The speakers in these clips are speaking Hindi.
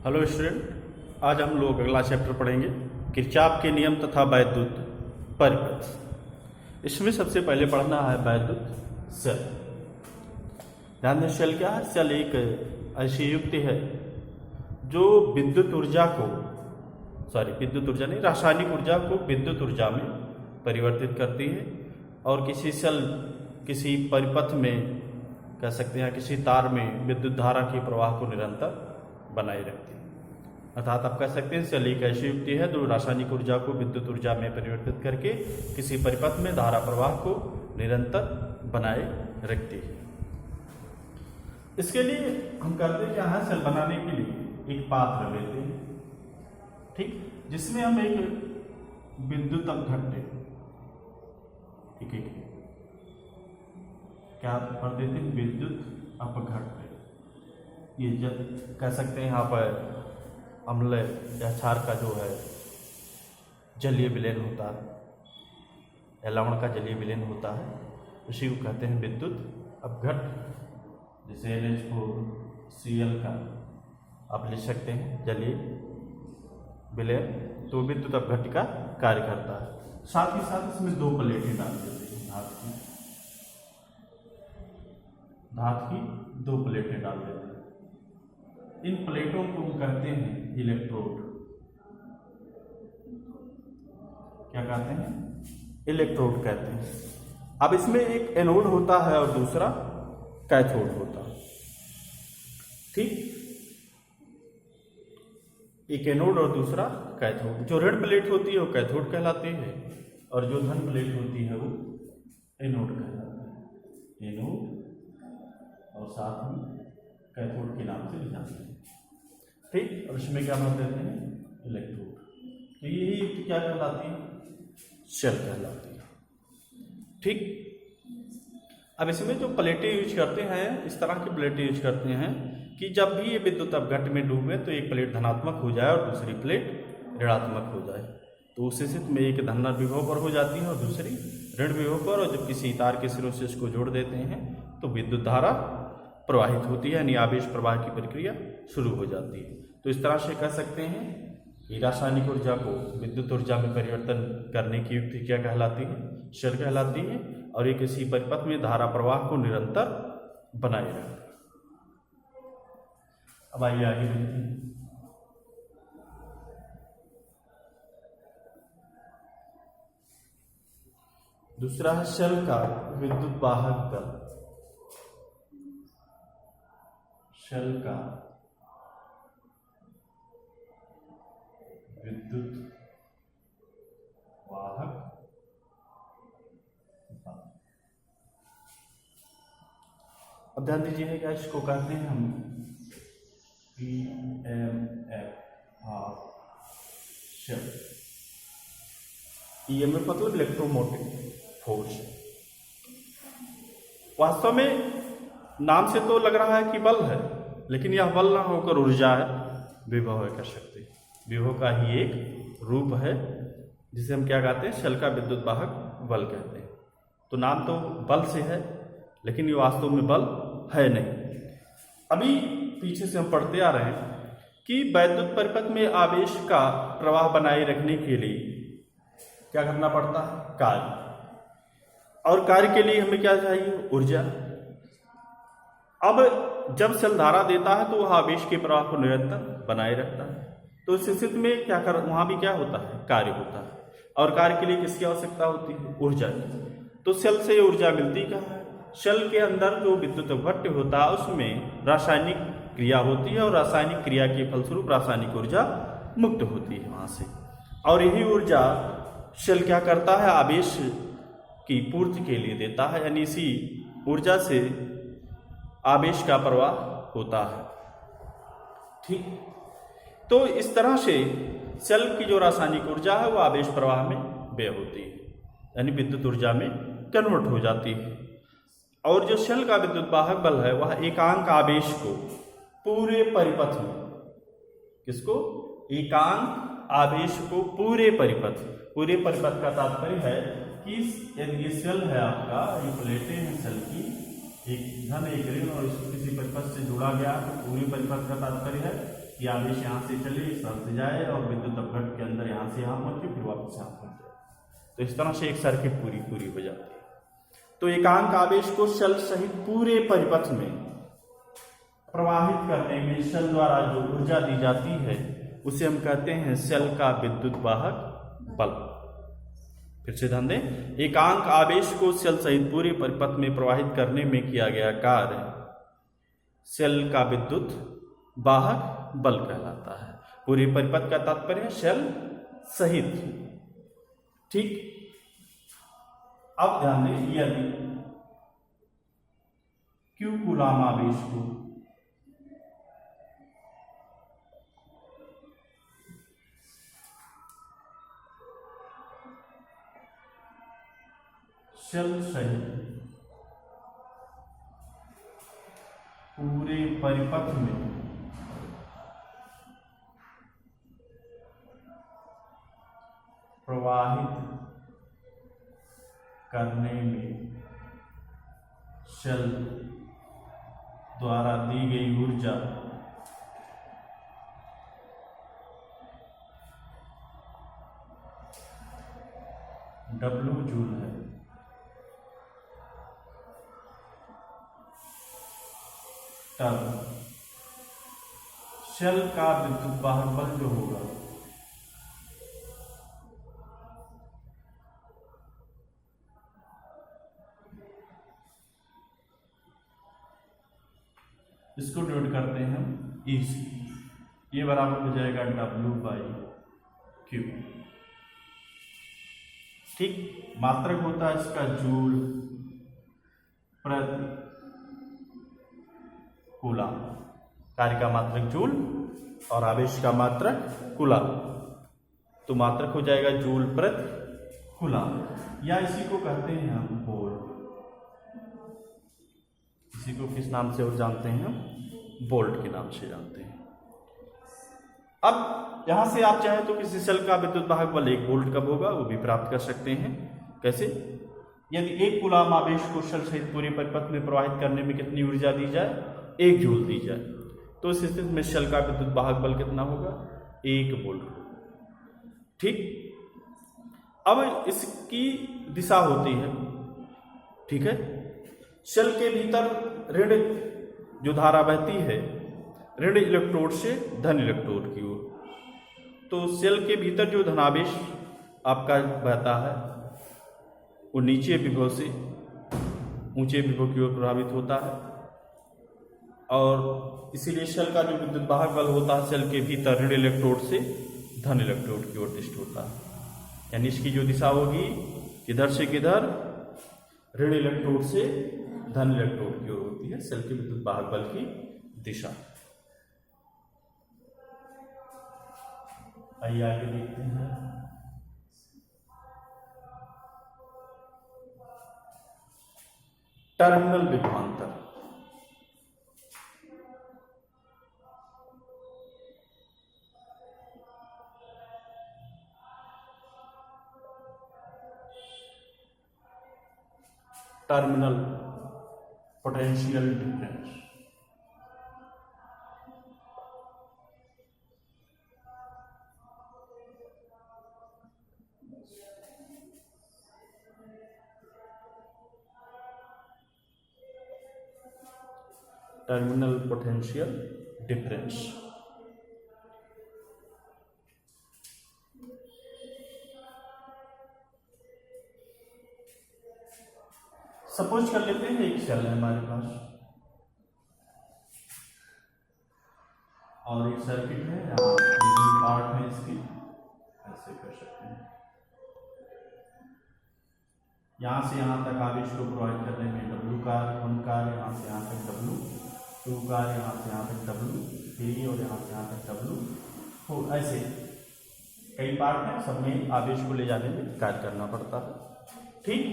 हेलो स्टूडेंट, आज हम लोग अगला चैप्टर पढ़ेंगे किरचॉफ के नियम तथा वैद्युत परिपथ। इसमें सबसे पहले पढ़ना है वैद्युत सेल। ध्यान दें, सेल क्या है? सेल एक ऐसी युक्ति है जो विद्युत ऊर्जा नहीं, रासायनिक ऊर्जा को विद्युत ऊर्जा में परिवर्तित करती है और किसी सेल किसी परिपथ में कह सकते हैं, किसी तार में विद्युत धारा के प्रवाह को निरंतर बनाए रखती है। अर्थात आप कह सकते हैं सेल एक ऐसी युक्ति है जो रासायनिक ऊर्जा को विद्युत ऊर्जा में परिवर्तित करके किसी परिपथ में धारा प्रवाह को निरंतर बनाए रखती है। इसके लिए हम करते क्या है, सेल बनाने के लिए एक पात्र लेते हैं, ठीक, जिसमें हम एक विद्युत अपघट्य क्या कर देते हैं, विद्युत अपघट्य। ये जब कह सकते हैं यहाँ पर अम्ल या क्षार का जो है जलीय विलयन होता है या लवण का जलीय विलयन होता है, उसी को कहते हैं विद्युत अपघट्य। जैसे NH4Cl का आप लिख सकते हैं जलीय विलयन, तो विद्युत अपघट्य का कार्य करता है। साथ ही साथ इसमें दो प्लेटें डाल देते हैं, धातु की दो प्लेटें डाल देते हैं। इन प्लेटों को हम कहते हैं इलेक्ट्रोड। क्या कहते हैं? इलेक्ट्रोड कहते हैं। अब इसमें एक एनोड होता है और दूसरा कैथोड होता है, ठीक, एक एनोड और दूसरा कैथोड। जो ऋण प्लेट होती है वो कैथोड कहलाती है और जो धन प्लेट होती है वो एनोड कहलाती है। एनोड और साथ में कैथोड के नाम से जाते हैं, ठीक। और इसमें क्या नाम देते हैं? इलेक्ट्रोड। तो यही युक्ति क्या कहलाती है? सेल कहलाती है, ठीक। अब इसमें जो प्लेटें यूज करते हैं, इस तरह की प्लेटें यूज करते हैं कि जब भी ये विद्युत अपघट्य में डूबे तो एक प्लेट धनात्मक हो जाए और दूसरी प्लेट ऋणात्मक हो जाए। तो उस स्थिति में एक धन विभव पर हो जाती है और दूसरी ऋण विभव पर, और जब किसी तार के सिरों से इसको जोड़ देते हैं तो विद्युत धारा प्रवाहित होती है, यानी आवेश प्रवाह की प्रक्रिया शुरू हो जाती है। तो इस तरह से कह सकते हैं कि रासायनिक ऊर्जा को विद्युत ऊर्जा में परिवर्तन करने की युक्ति क्या कहलाती है? सेल कहलाती है। और ये किसी परिपथ में धारा प्रवाह को निरंतर बनाए रखता है। अब आइए आगे देखते हैं। दूसरा है सेल का विद्युत वाहक बल। सेल का विद्युत वाहक बल। अब ध्यान दीजिएगा, इसको कहते हैं हम EMF सेल। EMF मतलब इलेक्ट्रोमोटिव फोर्स। वास्तव में नाम से तो लग रहा है कि बल है, लेकिन यह बल ना होकर ऊर्जा है, विभव है, कर सकते हैं। विभव का ही एक रूप है जिसे हम क्या कहते हैं? सेल का विद्युत वाहक बल कहते हैं। तो नाम तो बल से है, लेकिन ये वास्तव में बल है नहीं। अभी पीछे से हम पढ़ते आ रहे हैं कि वैद्युत परिपथ में आवेश का प्रवाह बनाए रखने के लिए क्या करना पड़ता है? कार्य। और कार्य के लिए हमें क्या चाहिए? ऊर्जा। अब जब सेल धारा देता है तो वह आवेश के प्रवाह को निरंतर बनाए रखता है। तो इस स्थिति में क्या कर, वहां भी क्या होता है? कार्य होता है। और कार्य के लिए किसकी आवश्यकता होती है? ऊर्जा की। तो सेल से ऊर्जा मिलती कहाँ है? सेल के अंदर जो विद्युत अपघट्य होता है उसमें रासायनिक क्रिया होती है और रासायनिक क्रिया के फलस्वरूप रासायनिक ऊर्जा मुक्त होती है वहां से। और यही ऊर्जा सेल क्या करता है? आवेश की पूर्ति के लिए देता है, यानी इसी ऊर्जा से आवेश का प्रवाह होता है, ठीक। तो इस तरह से सेल की जो रासायनिक ऊर्जा है वो आवेश प्रवाह में व्यय होती है, यानी विद्युत ऊर्जा में कन्वर्ट हो जाती है। और जो सेल का विद्युत वाहक बल है वह एकांक आवेश को पूरे परिपथ में, किसको? एकांक आवेश को पूरे परिपथ का तात्पर्य है कि यदि सेल है आपका, ये प्लेटें हैं सेल की, एक धन एक ऋण और किसी परिपथ से जुड़ा गया तो पूरी परिपथ का तात्पर्य है कि आवेश यहाँ से चले, इस तरफ से जाए और विद्युत अपघट के अंदर यहाँ से यहाँ पहुँचे, फिर वापस यहाँ पहुँच जाए। तो इस तरह से एक सर्किट पूरी हो जाती है। तो एकांक आवेश को शेल सहित पूरे परिपथ में प्रवाहित करने में शेल द्वारा जो ऊर्जा दी जाती है उसे हम कहते हैं शेल का विद्युत वाहक बल। फिर से ध्यान दें, एकांक आवेश को शेल सहित पूरे परिपथ में प्रवाहित करने में किया गया कार्य शेल का विद्युत वाहक बल कहलाता है। पूरे परिपथ का तात्पर्य शेल सहित। ठीक, अब ध्यान दें, यदि Q कूलाम आवेश को शेल सहित पूरे परिपथ में प्रवाहित करने में शेल द्वारा दी गई ऊर्जा W जूल है। तब शेल का विद्युत वाहक बल जो होगा इसको डिवाइड करते हैं हम E से, ये बराबर हो जाएगा W/Q। ठीक, मात्रक होता है इसका जूल प्रति कूलाम। कार्य का मात्रक जूल और आवेश का मात्रक कूलाम, तो मात्रक हो जाएगा जूल प्रति कूलाम, या इसी को कहते हैं हम वोल्ट। इसी को किस नाम से और जानते हैं हम? वोल्ट के नाम से जानते हैं। अब यहां से आप चाहें तो किसी शेल का विद्युत वाहक बल 1 वोल्ट कब होगा वो भी प्राप्त कर सकते हैं। कैसे? यदि 1 कूलाम आवेश को शेल सहित पूरे परिपथ में प्रवाहित करने में कितनी ऊर्जा दी जाए? 1 जूल दी जाए, तो इस स्थिति में शेल का विद्युत वाहक बल कितना होगा? 1 वोल्ट होगा। ठीक, अब इसकी दिशा होती है, ठीक है, शेल के भीतर ऋण जो धारा बहती है ऋण इलेक्ट्रोड से धन इलेक्ट्रोड की ओर। तो शेल के भीतर जो धनावेश आपका बहता है वो नीचे विभव से ऊंचे विभव की ओर प्रभावित होता है, और इसीलिए शेल का जो विद्युत वाहक बल होता है शेल के भीतर ऋण इलेक्ट्रोड से धन इलेक्ट्रोड की ओर दिष्ट होता है। यानी इसकी जो दिशा होगी किधर से किधर? ऋण इलेक्ट्रोड से धन इलेक्ट्रोड की ओर होती है शेल के विद्युत वाहक बल की दिशा। आइए आगे देखते हैं। टर्मिनल विभवांतर। Terminal potential difference. Terminal potential difference. Suppose कर लेते हैं एक शेल है हमारे पास और एक सर्किट है, यहाँ पार्ट है इसकी, ऐसे कर सकते हैं। यहाँ से यहाँ तक आवेश को प्रवाहित करने में W कार्य, 1 कार्य, यहाँ से यहाँ तक W, 2 कार्य, यहाँ से यहाँ तक W, 3 और यहाँ से यहाँ तक W, तो ऐसे कई पार्ट हैं, सब में आवेश को ले जाने में कार्य करना पड़ता है। ठीक,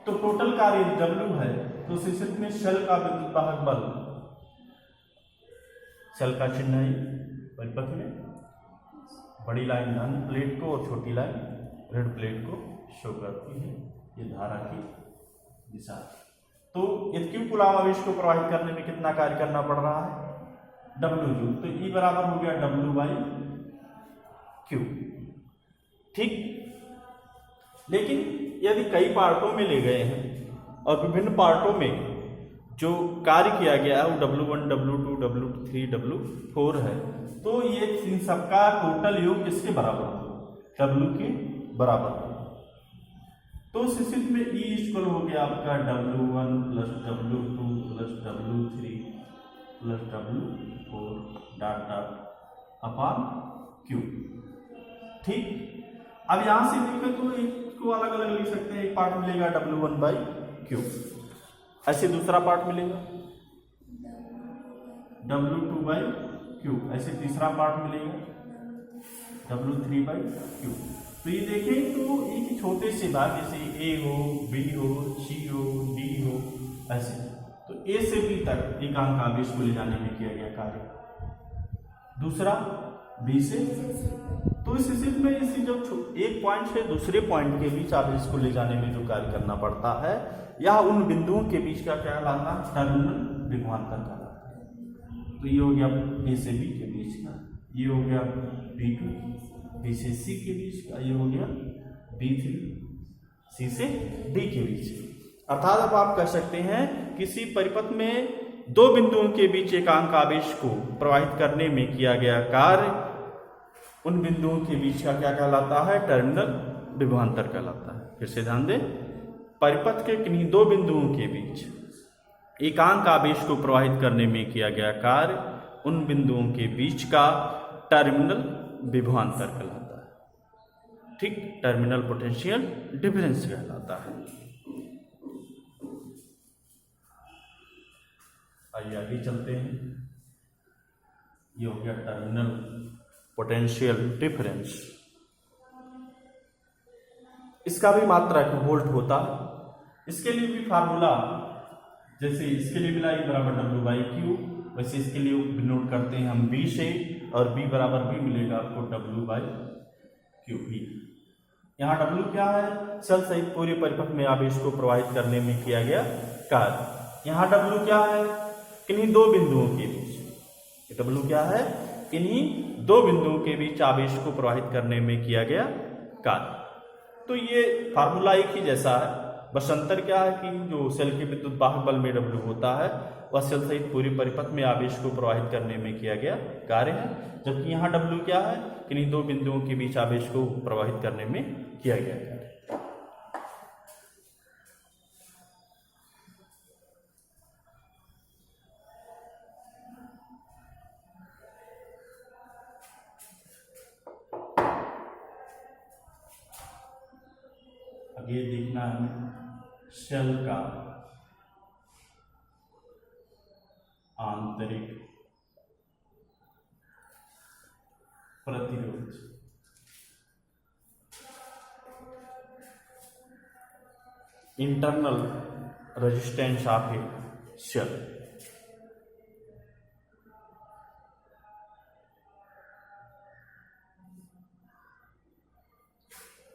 तो टोटल कार्य W है, तो उस स्थिति में शेल का विद्युत वाहक बल, शेल का चिन्ह है परिपथ में, बड़ी लाइन धन प्लेट को और छोटी लाइन ऋण प्लेट को शो करती है, ये धारा की दिशा। तो यदि Q कूलाम आवेश को प्रवाहित करने में कितना कार्य करना पड़ रहा है? W, तो E बराबर हो गया W/Q। ठीक, लेकिन यदि कई पार्टों में ले गए हैं और विभिन्न पार्टों में जो कार्य किया गया है वो W1, W2, W3, W4 है, तो ये इन सबका टोटल योग किसके बराबर होगा? W के बराबर होगा। तो उस स्थिति में E इक्वल हो गया आपका W1 plus W2 plus W3 plus W4 dot dot upon Q। ठीक, अब यहां से देखें तो इसको अलग अलग लिख सकते हैं। एक पार्ट मिलेगा W1/Q, ऐसे दूसरा पार्ट मिलेगा W2/Q, ऐसे तीसरा पार्ट मिलेगा W3/Q। तो ये देखें तो एक छोटे से भाग जैसे A हो, B हो, C हो, D हो, ऐसे तो A से B तक एकांक आवेश को ले जाने में किया गया कार्य। दूसरा B से, तो इस स्थिति में इसी जब एक पॉइंट से दूसरे पॉइंट के बीच आवेश को ले जाने में जो कार्य करना पड़ता है, यह उन बिंदुओं के बीच का क्या कहलाता है? टर्मिनल विभवांतर कहलाता है। तो ये हो गया A से B के बीच का, ये हो गया B से C के बीच का, ये हो गया B3 C से D के बीच। अर्थात अब आप कह सकते हैं किसी परिपथ में दो बिंदुओं के बीच एकांक आवेश को प्रवाहित करने में किया गया कार्य उन बिंदुओं के बीच का क्या कहलाता है? टर्मिनल विभवांतर कहलाता है। फिर से ध्यान दें, परिपथ के किन्हीं दो बिंदुओं के बीच एकांक आवेश को प्रवाहित करने में किया गया कार्य उन बिंदुओं के बीच का टर्मिनल विभवांतर कहलाता है। ठीक, टर्मिनल पोटेंशियल डिफरेंस कहलाता है। आइए आगे चलते हैं। ये हो गया टर्मिनल पोटेंशियल डिफरेंस। इसका भी मात्रक वोल्ट होता है। इसके लिए भी फार्मूला जैसे इसके लिए मिला E बराबर W/Q, वैसे इसके लिए नोट करते हैं हम B से, और B बराबर भी मिलेगा आपको W/Q। यहाँ W क्या है? शेल सहित पूरे परिपथ में आवेश को प्रवाहित करने में किया गया कार्य। यहाँ W क्या है? किन्हीं दो बिंदुओं के बीच। W क्या है? किन्हीं दो बिंदुओं के बीच आवेश को प्रवाहित करने में किया गया कार्य। तो ये फार्मूला एक ही जैसा है, बस अंतर क्या है कि जो सेल के विद्युत वाहक बल में W होता है वह सेल सहित पूरी परिपथ में आवेश को प्रवाहित करने में किया गया कार्य है, जबकि यहाँ W क्या है? किन्हीं दो बिंदुओं के बीच आवेश को प्रवाहित करने में किया गया कार्य। आगे देखना है हमें शेल का आंतरिक प्रतिरोध। Internal resistance of a shell.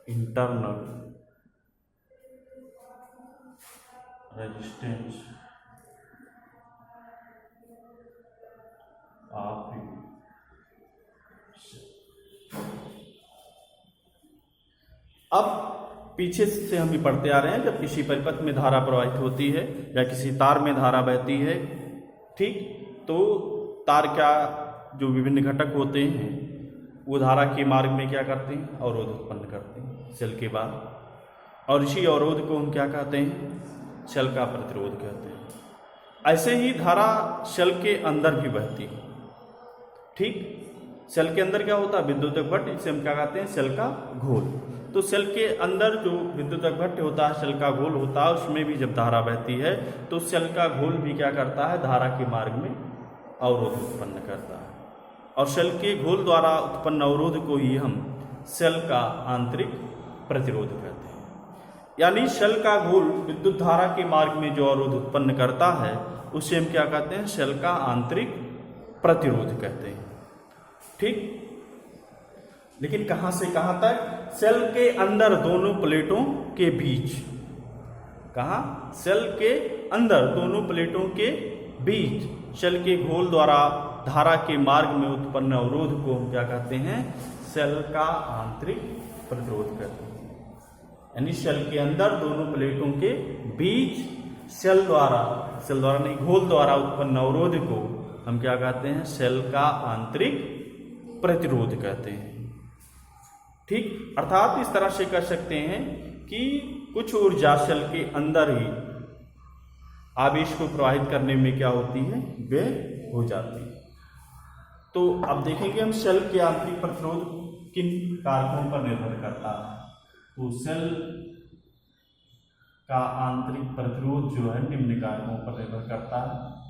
Internal resistance of a shell. अब पीछे से हम भी पढ़ते आ रहे हैं, जब किसी परिपथ में धारा प्रवाहित होती है या किसी तार में धारा बहती है, ठीक, तो तार का जो विभिन्न घटक होते हैं वो धारा के मार्ग में क्या करते हैं? अवरोध उत्पन्न करते हैं शेल के बाद, और इसी अवरोध को हम क्या कहते हैं? शेल का प्रतिरोध कहते हैं। ऐसे ही धारा शेल के अंदर भी बहती है। ठीक, शेल के अंदर क्या होता है? विद्युतक भट्ट, इसे हम क्या कहते हैं? शेल का घोल। तो शेल के अंदर जो विद्युतक भट्ट होता है, शेल का घोल होता है, उसमें भी जब धारा बहती है तो शेल का घोल भी क्या करता है? धारा के मार्ग में अवरोध उत्पन्न करता है, और शेल के घोल द्वारा उत्पन्न अवरोध को ही हम शेल का आंतरिक प्रतिरोध कहते हैं। यानी शेल का घोल विद्युत धारा के मार्ग में जो अवरोध उत्पन्न करता है उसे हम क्या कहते हैं? शेल का आंतरिक प्रतिरोध कहते हैं। ठीक, लेकिन कहां से कहां तक? सेल के अंदर दोनों प्लेटों के बीच। कहां? सेल के अंदर दोनों प्लेटों के बीच शेल के घोल द्वारा धारा के मार्ग में उत्पन्न अवरोध को हम क्या कहते हैं? सेल का आंतरिक प्रतिरोध कहते हैं। यानी सेल के अंदर दोनों प्लेटों के बीच सेल द्वारा नहीं, घोल द्वारा उत्पन्न अवरोध को हम क्या कहते हैं? सेल का आंतरिक प्रतिरोध कहते हैं। ठीक, अर्थात इस तरह से कह सकते हैं कि कुछ ऊर्जा सेल के अंदर ही आवेश को प्रवाहित करने में क्या होती है? वे हो जाती है। तो अब देखेंगे हम सेल के आंतरिक प्रतिरोध किन कारकों पर निर्भर करता है। तो सेल का आंतरिक प्रतिरोध जो है निम्न कारकों पर निर्भर करता है।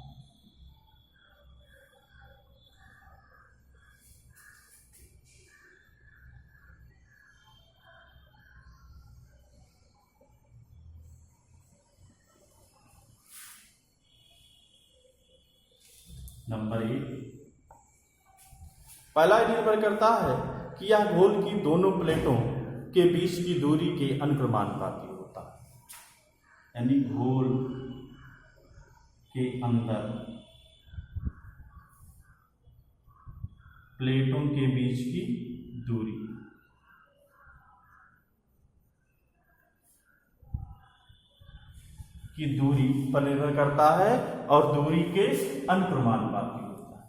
नंबर 1, पहला निर्भर करता है कि यह घोल की दोनों प्लेटों के बीच की दूरी के अनुक्रमानुपाती होता है। यानी घोल के अंदर प्लेटों के बीच की दूरी पर निर्भर करता है और दूरी के अनुक्रमानुपाती होता है।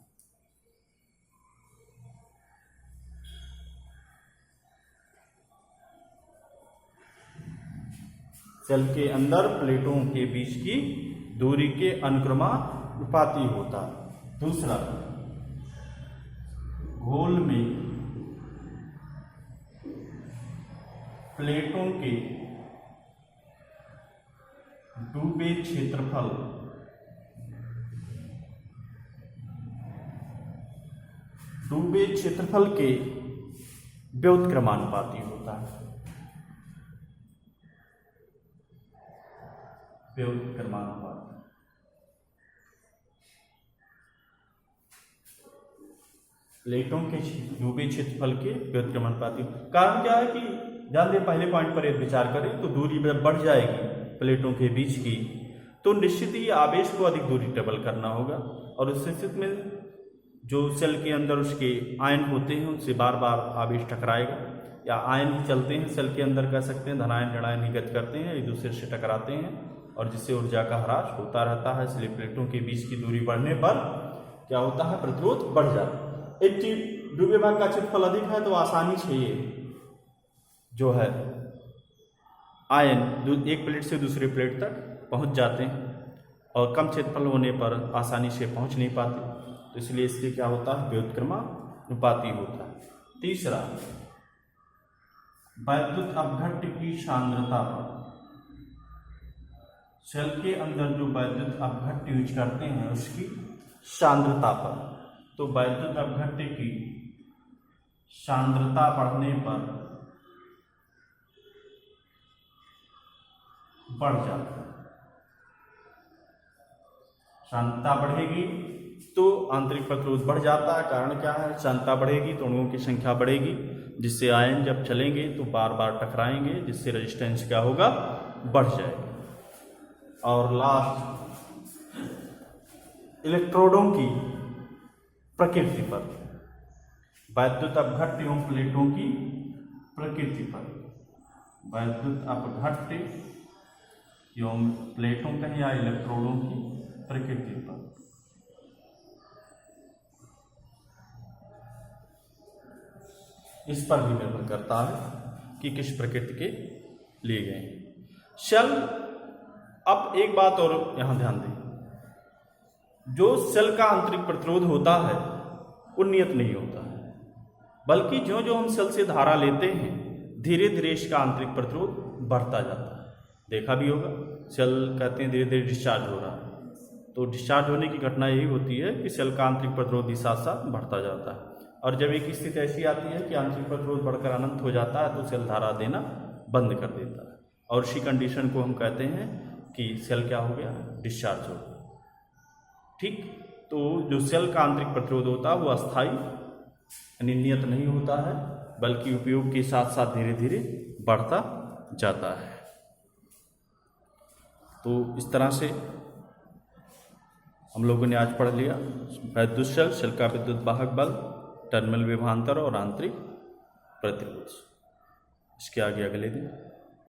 सेल के अंदर प्लेटों के बीच की दूरी के अनुक्रमानुपाती होता है। दूसरा, घोल में प्लेटों के डूबे क्षेत्रफल के व्युत्क्रमानुपाती होता है। व्युत्क्रमानुपात प्लेटों के डूबे क्षेत्रफल के व्युत्क्रमानुपाती। कारण क्या है कि ध्यान दें, पहले पॉइंट पर विचार करें तो दूरी बढ़ जाएगी प्लेटों के बीच की, तो निश्चित ही आवेश को अधिक दूरी ट्रेवल करना होगा और उस स्थिति में जो सेल के अंदर उसके आयन होते हैं उनसे बार बार आवेश टकराएगा, या आयन ही चलते हैं सेल के अंदर, कह सकते हैं धनायन ऋणायन निर्गत करते हैं, एक दूसरे से टकराते हैं और जिससे ऊर्जा का ह्रास होता रहता है। इसलिए प्लेटों के बीच की दूरी बढ़ने पर क्या होता है? प्रतिरोध बढ़ जाता है। एक डूबे भाग का क्षेत्रफल अधिक है तो आसानी से ये जो है आयन एक प्लेट से दूसरे प्लेट तक पहुंच जाते हैं और कम क्षेत्रफल होने पर आसानी से पहुंच नहीं पाते, तो इसलिए इससे क्या होता है? व्युत्क्रमानुपाती होता है। तीसरा, वैद्युत अपघट्य की सांद्रता पर, सेल के अंदर जो वैद्युत अपघट्य यूज करते हैं उसकी सांद्रता पर, तो वैद्युत अपघट्य की सांद्रता बढ़ने पर बढ़ जाता है। सांद्रता बढ़ेगी तो आंतरिक प्रतिरोध बढ़ जाता है। कारण क्या है? सांद्रता बढ़ेगी तो अणुओं की संख्या बढ़ेगी, जिससे आयन जब चलेंगे तो बार बार टकराएंगे, जिससे रेजिस्टेंस क्या होगा? बढ़ जाएगा। और लास्ट, इलेक्ट्रोडों की प्रकृति पर, वैद्युत अपघट्य एवं प्लेटों की प्रकृति पर, वैद्युत अपघट्य एवं प्लेटों कहें या इलेक्ट्रोडों की प्रकृति पर। इस पर भी निर्भर करता है कि किस प्रकृति के लिए गए हैं सेल। अब एक बात और यहां ध्यान दें, जो सेल का आंतरिक प्रतिरोध होता है वो नियत नहीं होता है, बल्कि जो जो हम सेल से धारा लेते हैं धीरे धीरे इसका आंतरिक प्रतिरोध बढ़ता जाता है। देखा भी होगा, सेल कहते हैं धीरे धीरे डिस्चार्ज हो रहा है, तो डिस्चार्ज होने की घटना यही होती है कि सेल का आंतरिक प्रतिरोध भी साथ साथ बढ़ता जाता है। और जब एक स्थिति ऐसी आती है कि आंतरिक प्रतिरोध बढ़कर अनंत हो जाता है तो सेल धारा देना बंद कर देता है, और इसी कंडीशन को हम कहते हैं कि सेल क्या हो गया? डिस्चार्ज हो गया। ठीक, तो जो सेल का आंतरिक प्रतिरोध होता है वो अस्थायी यानी नियत नहीं होता है, बल्कि उपयोग के साथ साथ धीरे धीरे बढ़ता जाता है। तो इस तरह से हम लोगों ने आज पढ़ लिया वैद्युत शेल, शेल का विद्युत वाहक बल, टर्मिनल विभवांतर और आंतरिक प्रतिरोध। इसके आगे अगले दिन